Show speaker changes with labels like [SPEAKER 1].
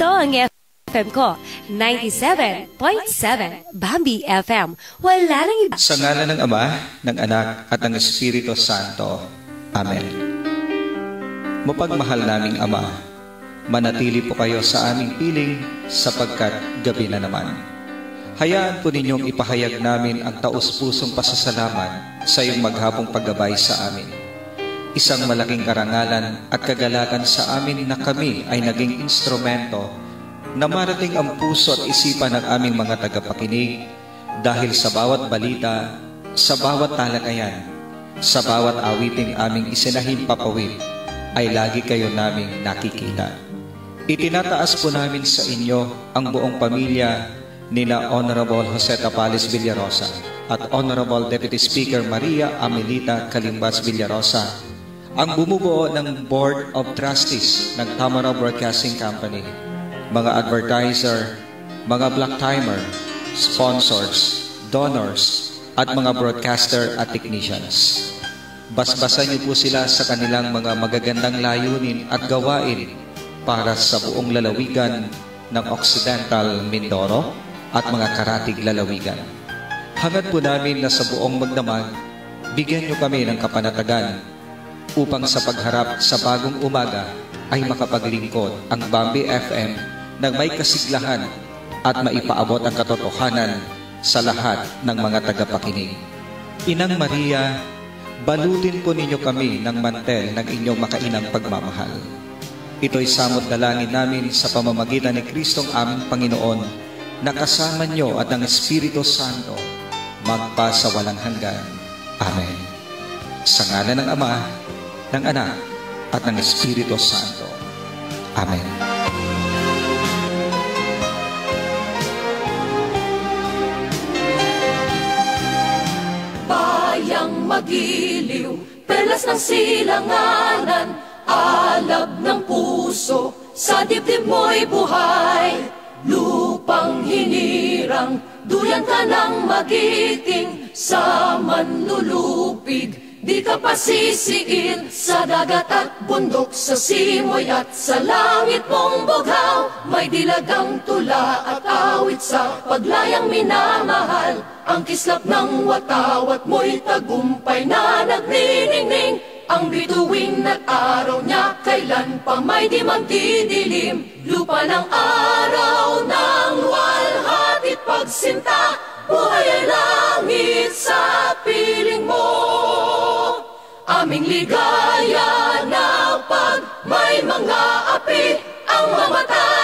[SPEAKER 1] Ito ang FM ko, 97.7 Bambi FM. Wala nang iba.
[SPEAKER 2] Sa ngalan ng Ama, ng Anak, at ng Espiritu Santo. Amen. Mapagmahal naming Ama, manatili po kayo sa aming piling sapagkat gabi na naman. Hayaan po ninyong ipahayag namin ang taos-pusong pasasalamat sa iyong maghapong paggabay sa amin. Isang malaking karangalan at kagalakan sa amin na kami ay naging instrumento na marating ang puso at isipan ng aming mga tagapakinig dahil sa bawat balita, sa bawat talakayan, sa bawat awiting aming isinahin papawid ay lagi kayo naming nakikita. Itinataas po namin sa inyo ang buong pamilya nila Honorable Jose Tapales Villarosa at Honorable Deputy Speaker Maria Amelita Calimbas Villarosa, ang bumubuo ng Board of Trustees ng Tamaraw Broadcasting Company, mga advertiser, mga black timer, sponsors, donors, at mga broadcaster at technicians. Basbasan niyo po sila sa kanilang mga magagandang layunin at gawain para sa buong lalawigan ng Occidental Mindoro at mga karatig lalawigan. Hangad po namin na sa buong magdamag, bigyan niyo kami ng kapanatagan upang sa pagharap sa bagong umaga ay makapaglingkod ang Bambi FM nang may kasiglahan at maipaabot ang katotohanan sa lahat ng mga tagapakinig. Inang Maria, balutin po ninyo kami ng mantel ng inyong makainang pagmamahal. Ito'y samot dalangin namin sa pamamagitan ni Kristong aming Panginoon, na kasama nyo at ng Espiritu Santo magpa sa walang hanggan. Amen. Sa ngalan ng Ama, ng Anak, at ng Espiritu Santo. Amen.
[SPEAKER 3] Bayang magiliw, perlas ng silanganan, alab ng puso, sa dibdib mo'y buhay. Lupang hinirang, duyan ka ng magiting, sa manlulupig, di ka pasisiin. Sa dagat at bundok, sa simoy at sa langit mong bughaw, may dilagang tula at awit sa paglayang minamahal. Ang kislap ng watawat mo'y tagumpay na nagniningning. Ang bituin at araw niya, kailan pa may di magdidilim. Lupa ng araw ng walhati pagsinta, buhay ay langit sa piling mo. Aming ligaya na pag may mga api ang mamatay.